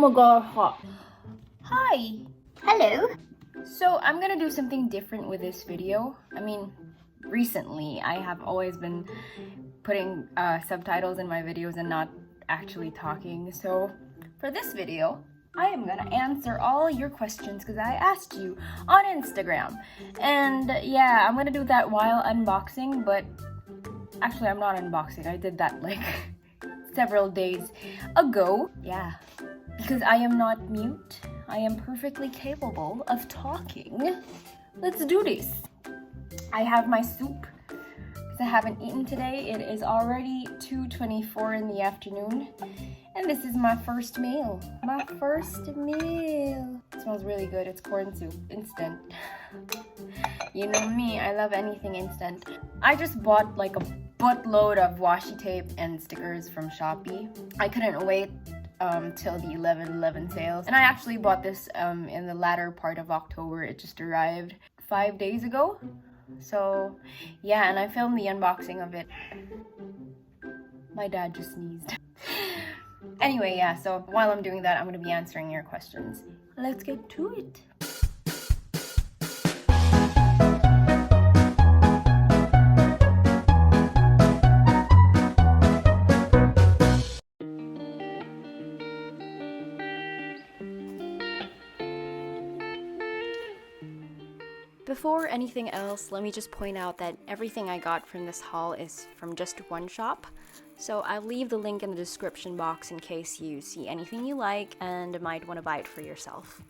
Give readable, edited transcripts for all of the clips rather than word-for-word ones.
my god, hot. Hi! Hello. So I'm gonna do something different with this video. I mean, recently I have always been putting subtitles in my videos and not actually talking. So for this video, I am gonna answer all your questions because I asked you on Instagram. And yeah, I'm gonna do that while unboxing, but actually I'm not unboxing. I did that like several days ago. Yeah, because I am not mute. I am perfectly capable of talking. Let's do this. I have my soup because I haven't eaten today. It is already 2:24 in the afternoon. And this is my first meal. My first meal. It smells really good. It's corn soup, instant. You know me, I love anything instant. I just bought like a buttload of washi tape and stickers from Shopee. I couldn't wait till the 11/11 sales. And I actually bought this in the latter part of October. It just arrived 5 days ago. So yeah, and I filmed the unboxing of it. My dad just sneezed. Anyway, yeah, so while I'm doing that, I'm gonna be answering your questions. Let's get to it. Before anything else, let me just point out that everything I got from this haul is from just one shop. So I'll leave the link in the description box in case you see anything you like and might want to buy it for yourself.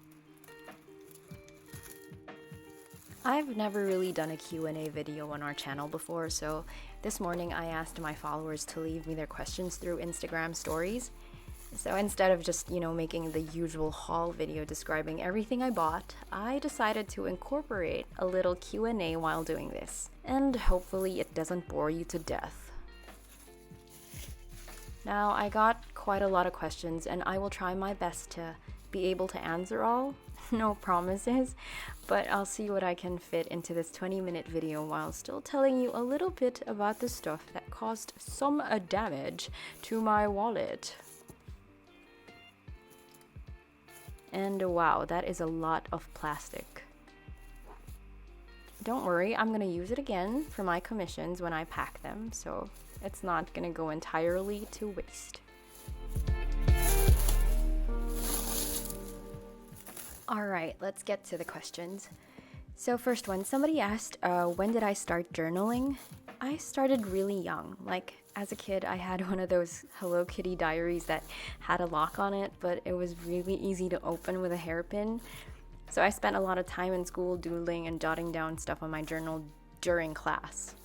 I've never really done a Q&A video on our channel before, so this morning I asked my followers to leave me their questions through Instagram stories. So instead of just, making the usual haul video describing everything I bought, I decided to incorporate a little Q&A while doing this. And hopefully it doesn't bore you to death. Now, I got quite a lot of questions and I will try my best to be able to answer all. No promises, but I'll see what I can fit into this 20-minute video while still telling you a little bit about the stuff that caused some damage to my wallet. And wow, that is a lot of plastic. Don't worry, I'm gonna use it again for my commissions when I pack them, so it's not gonna go entirely to waste. Alright, let's get to the questions. So first one, somebody asked, when did I start journaling? I started really young. Like, as a kid, I had one of those Hello Kitty diaries that had a lock on it, but it was really easy to open with a hairpin. So I spent a lot of time in school doodling and jotting down stuff on my journal during class.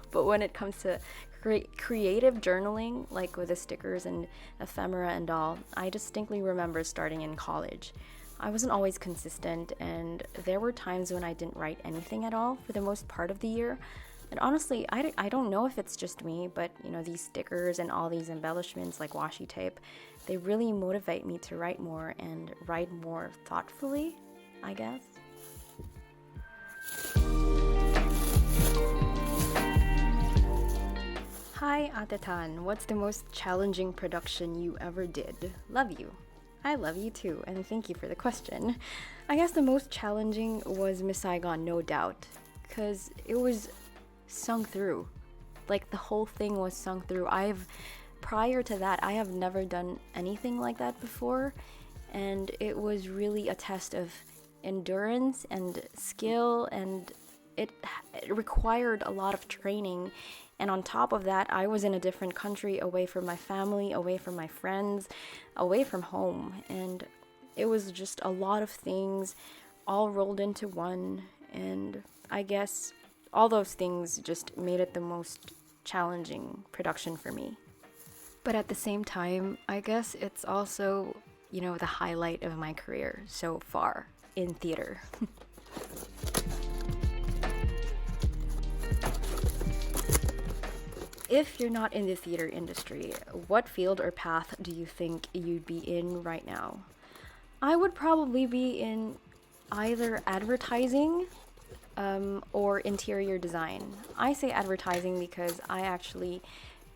But when it comes to creative journaling, like with the stickers and ephemera and all, I distinctly remember starting in college. I wasn't always consistent, and there were times when I didn't write anything at all for the most part of the year. And honestly, I don't know if it's just me, but these stickers and all these embellishments like washi tape, they really motivate me to write more and write more thoughtfully, I guess. Hi Atetan, what's the most challenging production you ever did? Love you. I love you too, and thank you for the question. I guess the most challenging was Miss Saigon, no doubt, because it was sung through. Like, the whole thing was sung through. Prior to that, I have never done anything like that before, and it was really a test of endurance and skill, and it required a lot of training. And on top of that, I was in a different country, away from my family, away from my friends, away from home, and it was just a lot of things all rolled into one, and I guess all those things just made it the most challenging production for me. But at the same time, I guess it's also, the highlight of my career so far in theater. If you're not in the theater industry, what field or path do you think you'd be in right now? I would probably be in either advertising or interior design. I say advertising because I actually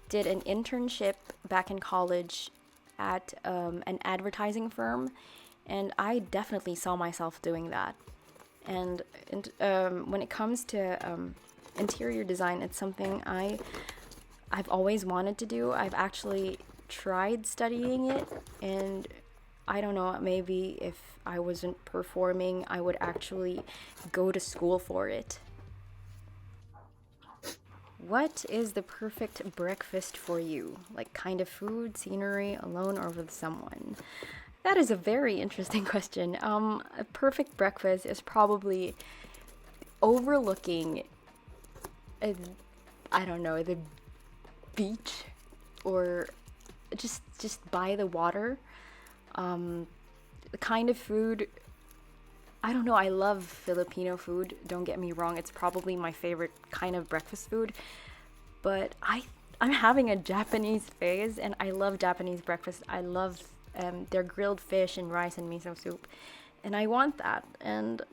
did an internship back in college at an advertising firm, and I definitely saw myself doing that. And when it comes to interior design, it's something I've always wanted to do. I've actually tried studying it, and I don't know, maybe if I wasn't performing, I would actually go to school for it. What is the perfect breakfast for you? Like, kind of food, scenery, alone, or with someone? That is a very interesting question. A perfect breakfast is probably overlooking, I don't know, the beach, or just by the water. The kind of food, I don't know, I love Filipino food, don't get me wrong, it's probably my favorite kind of breakfast food, but I'm having a Japanese phase, and I love Japanese breakfast. I love their grilled fish and rice and miso soup, and I want that, and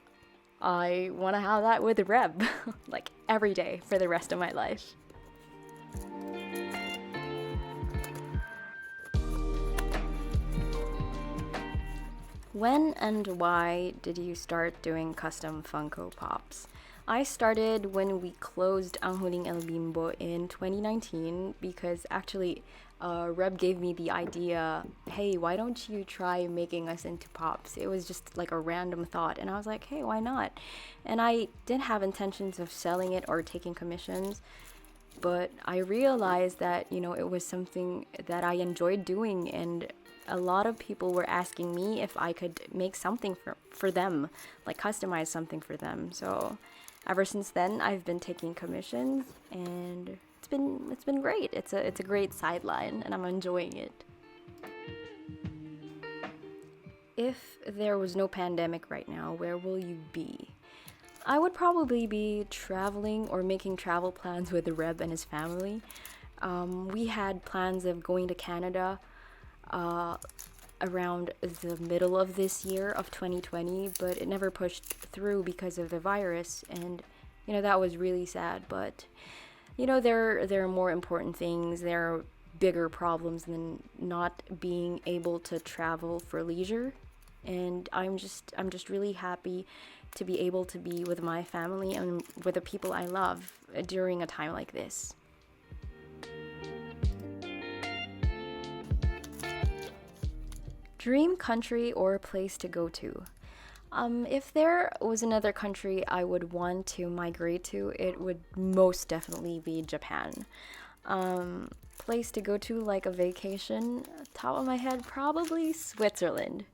I want to have that with Reb like every day for the rest of my life. When and why did you start doing custom Funko Pops? I started when we closed Ang Huling El Bimbo in 2019 because actually Reb gave me the idea, hey, why don't you try making us into pops? It was just like a random thought, and I was like, hey, why not? And I didn't have intentions of selling it or taking commissions, but I realized that, it was something that I enjoyed doing, and a lot of people were asking me if I could make something for them, like customize something for them. So ever since then, I've been taking commissions, and it's been great. It's a great sideline, and I'm enjoying it. If there was no pandemic right now, where will you be? I would probably be traveling or making travel plans with Reb and his family. We had plans of going to Canada around the middle of this year of 2020, but it never pushed through because of the virus, and that was really sad. But there are more important things. There are bigger problems than not being able to travel for leisure, and I'm just really happy to be able to be with my family and with the people I love during a time like this. Dream country or place to go to? If there was another country I would want to migrate to, it would most definitely be Japan. Place to go to, like a vacation, top of my head, probably Switzerland.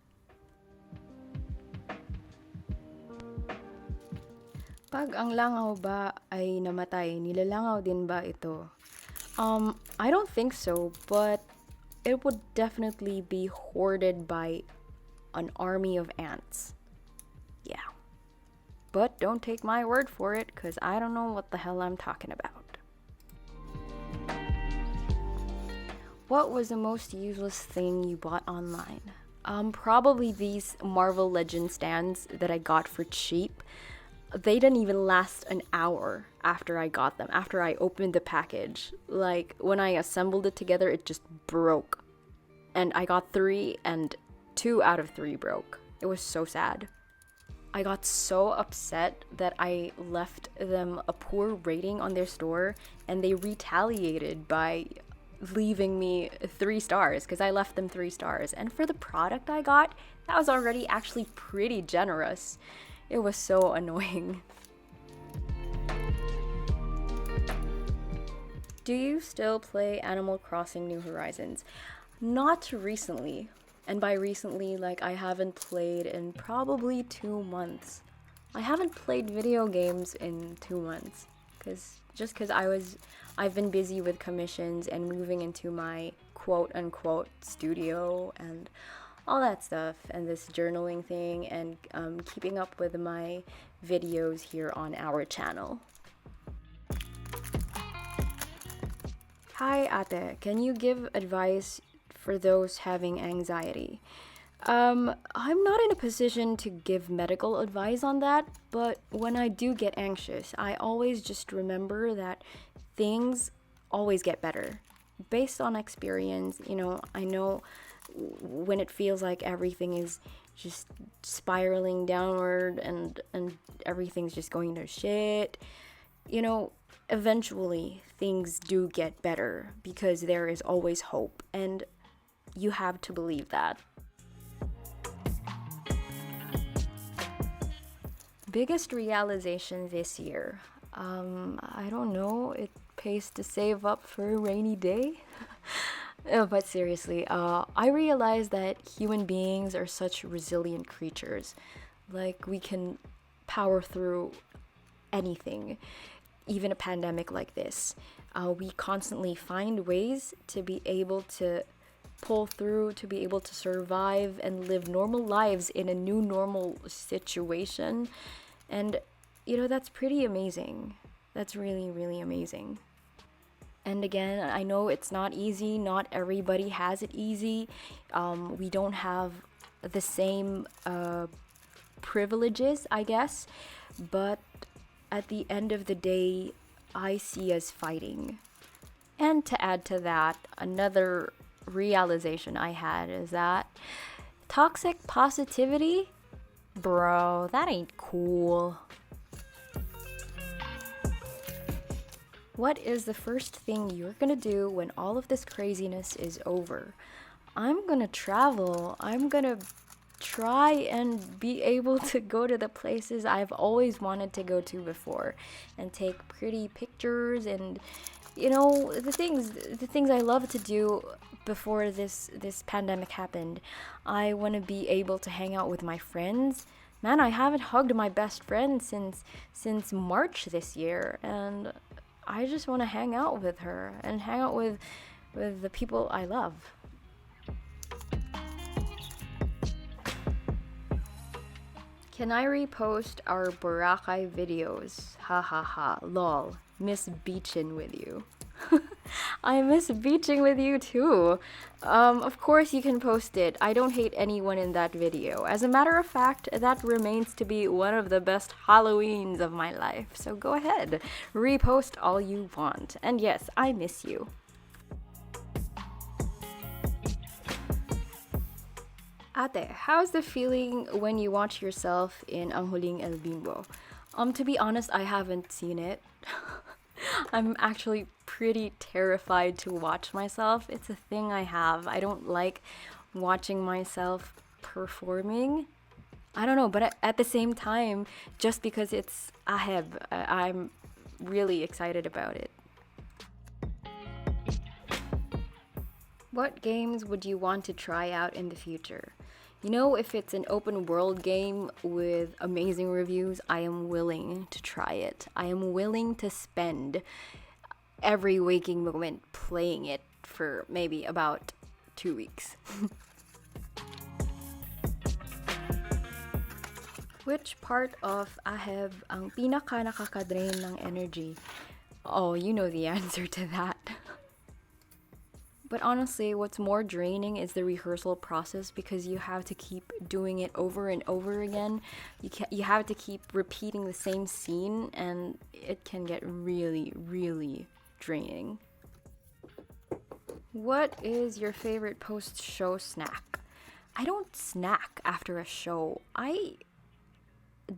Pag ang langaw ba ay namatay, nilalangaw din ba ito? I don't think so, but it would definitely be hoarded by an army of ants. Yeah. But don't take my word for it, because I don't know what the hell I'm talking about. What was the most useless thing you bought online? Probably these Marvel Legends stands that I got for cheap. They didn't even last an hour after I got them, after I opened the package. Like, when I assembled it together, it just broke. And I got 3, and 2 out of 3 broke. It was so sad. I got so upset that I left them a poor rating on their store, and they retaliated by leaving me 3 stars, because I left them 3 stars. And for the product I got, that was already actually pretty generous. It was so annoying. Do you still play Animal Crossing New Horizons? Not recently. And by recently, like, I haven't played in probably 2 months. I haven't played video games in 2 months. Because I've been busy with commissions and moving into my quote-unquote studio and all that stuff, and this journaling thing, and keeping up with my videos here on our channel. Hi Ate, can you give advice for those having anxiety? I'm not in a position to give medical advice on that, but when I do get anxious, I always just remember that things always get better. Based on experience, I know when it feels like everything is just spiraling downward and everything's just going to shit, you know, eventually things do get better because there is always hope, and you have to believe that. Biggest realization this year. I don't know, it pays to save up for a rainy day. But seriously, I realized that human beings are such resilient creatures. Like, we can power through anything, even a pandemic like this. We constantly find ways to be able to pull through, to be able to survive and live normal lives in a new normal situation. And, you know, that's pretty amazing. That's really, really amazing. And again, I know it's not easy. Not everybody has it easy. We don't have the same privileges, I guess. But at the end of the day, I see us fighting. And to add to that, another realization I had is that toxic positivity, bro, that ain't cool. What is the first thing you're gonna do when all of this craziness is over? I'm gonna travel. I'm gonna try and be able to go to the places I've always wanted to go to before and take pretty pictures and, you know, the things I love to do before this pandemic happened. I want to be able to hang out with my friends. Man, I haven't hugged my best friend since March this year, and I just want to hang out with her and hang out with the people I love. Can I repost our Boracay videos? Ha ha ha. Lol. Miss beachin' with you. I miss beaching with you too. Of course you can post it. I don't hate anyone in that video. As a matter of fact, that remains to be one of the best Halloweens of my life. So go ahead, repost all you want. And yes, I miss you. Ate, how's the feeling when you watch yourself in Ang Huling El Bimbo? To be honest, I haven't seen it. I'm actually pretty terrified to watch myself. It's a thing I have. I don't like watching myself performing. I don't know, but at the same time, just because it's Aheb, I'm really excited about it. What games would you want to try out in the future? You know, if it's an open world game with amazing reviews, I am willing to try it. I am willing to spend every waking moment playing it for maybe about 2 weeks. Which part of Aheb ang pinaka nakaka-drain ng energy? Oh, you know the answer to that. But honestly, what's more draining is the rehearsal process, because you have to keep doing it over and over again. You have to keep repeating the same scene, and it can get really, really draining. What is your favorite post-show snack? I don't snack after a show. I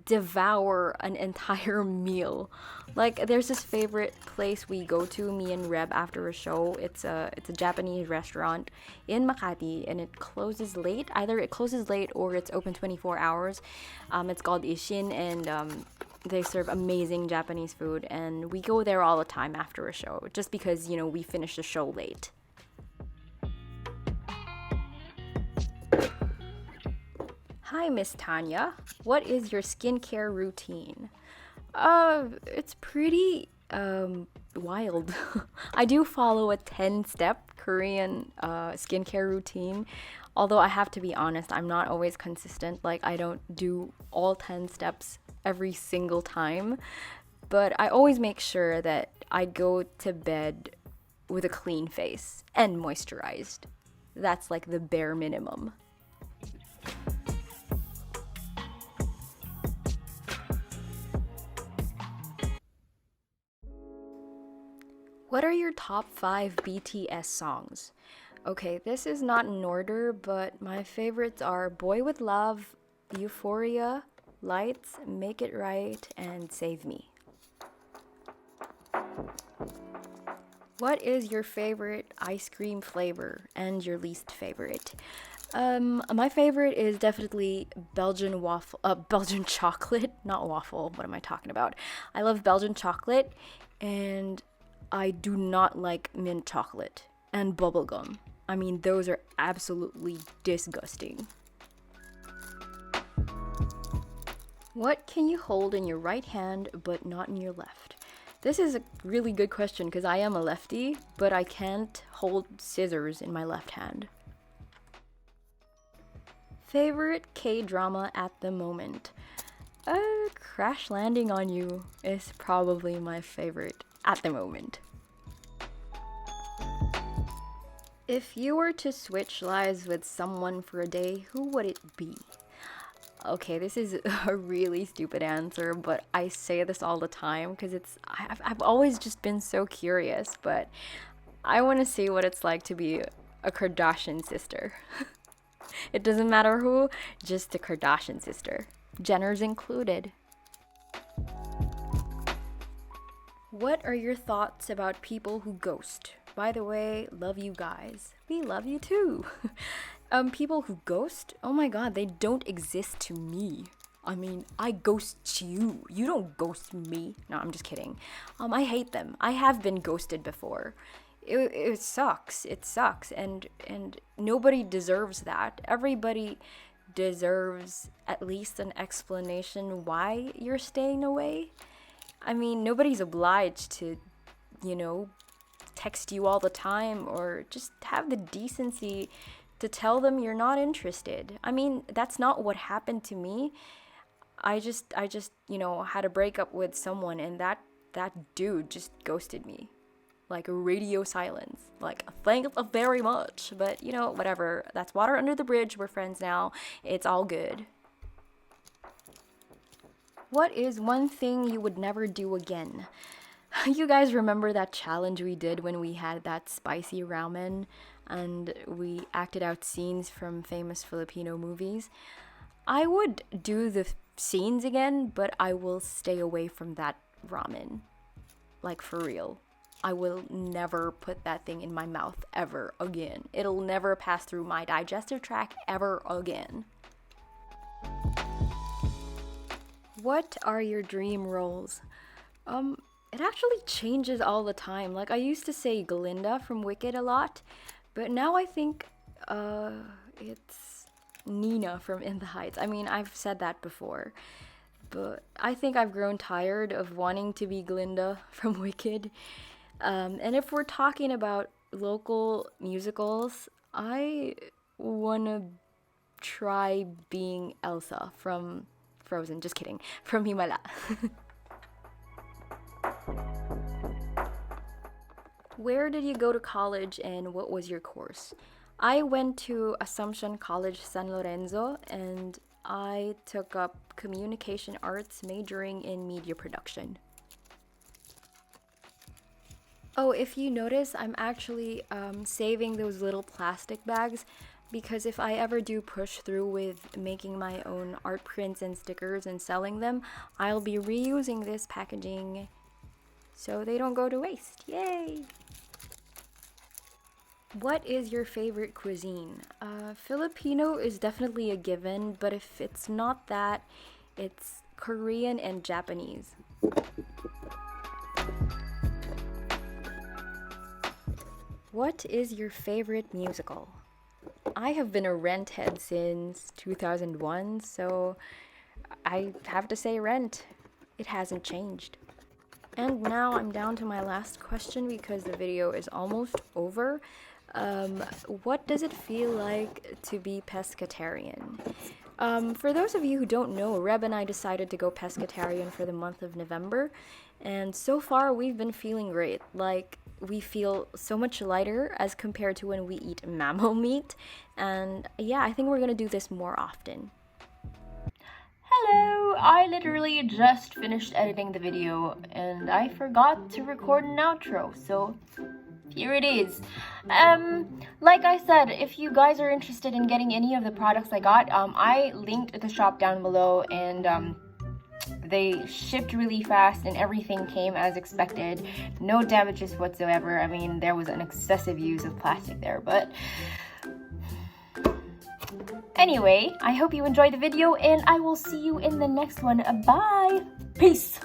devour an entire meal. Like, there's this favorite place we go to, me and Reb, after a show. It's a Japanese restaurant in Makati, and it closes late. Either it closes late or it's open 24 hours. It's called Ishin, and they serve amazing Japanese food, and we go there all the time after a show, just because, you know, we finish the show late. Hi, Miss Tanya. What is your skincare routine? It's pretty wild. I do follow a 10-step Korean skincare routine. Although I have to be honest, I'm not always consistent. Like, I don't do all 10 steps every single time. But I always make sure that I go to bed with a clean face and moisturized. That's like the bare minimum. What are your top 5 BTS songs? Okay, this is not in order, but my favorites are Boy with Love, Euphoria, Lights, Make It Right, and Save Me. What is your favorite ice cream flavor and your least favorite? My favorite is definitely Belgian chocolate, not waffle. What am I talking about? I love Belgian chocolate, and I do not like mint chocolate and bubblegum. I mean, those are absolutely disgusting. What can you hold in your right hand but not in your left? This is a really good question because I am a lefty, but I can't hold scissors in my left hand. Favorite K-drama at the moment? Crash Landing on You is probably my favorite at the moment. If you were to switch lives with someone for a day, who would it be? Okay, this is a really stupid answer, but I say this all the time because I've always just been so curious, but I want to see what it's like to be a Kardashian sister. It doesn't matter who, just a Kardashian sister. Jenner's included. What are your thoughts about people who ghost? By the way, love you guys. We love you too. People who ghost? Oh my god, they don't exist to me. I mean, I ghost you. You don't ghost me. No, I'm just kidding. I hate them. I have been ghosted before. It sucks. It sucks. And nobody deserves that. Everybody deserves at least an explanation why you're staying away. I mean, nobody's obliged to, text you all the time or just have the decency to tell them you're not interested. I mean, that's not what happened to me. I just had a breakup with someone and that dude just ghosted me. Like a radio silence. Like, thanks very much. But, whatever. That's water under the bridge. We're friends now. It's all good. What is one thing you would never do again? You guys remember that challenge we did when we had that spicy ramen and we acted out scenes from famous Filipino movies? I would do the scenes again, but I will stay away from that ramen. Like, for real. I will never put that thing in my mouth ever again. It'll never pass through my digestive tract ever again. What are your dream roles? It actually changes all the time. Like, I used to say Glinda from Wicked a lot, but now I think it's Nina from In the Heights. I mean, I've said that before, but I think I've grown tired of wanting to be Glinda from Wicked. And if we're talking about local musicals, I wanna try being Elsa from Frozen. Just kidding. From Himala. Where did you go to college and what was your course? I went to Assumption College San Lorenzo and I took up communication arts majoring in media production. Oh, if you notice, I'm actually saving those little plastic bags because if I ever do push through with making my own art prints and stickers and selling them, I'll be reusing this packaging so they don't go to waste. Yay! What is your favorite cuisine? Filipino is definitely a given, but if it's not that, it's Korean and Japanese. What is your favorite musical? I have been a Rent head since 2001, so I have to say Rent. It hasn't changed. And now I'm down to my last question because the video is almost over. What does it feel like to be pescetarian? For those of you who don't know, Reb and I decided to go pescetarian for the month of November, and so far we've been feeling great. Like, we feel so much lighter as compared to when we eat mammal meat, and yeah, I think we're gonna do this more often. Hello! I literally just finished editing the video, and I forgot to record an outro, so here it is. Like I said, if you guys are interested in getting any of the products I got, I linked the shop down below, and they shipped really fast and everything came as expected. No damages whatsoever. I mean, there was an excessive use of plastic there, but anyway, I hope you enjoyed the video and I will see you in the next one. Bye! Peace!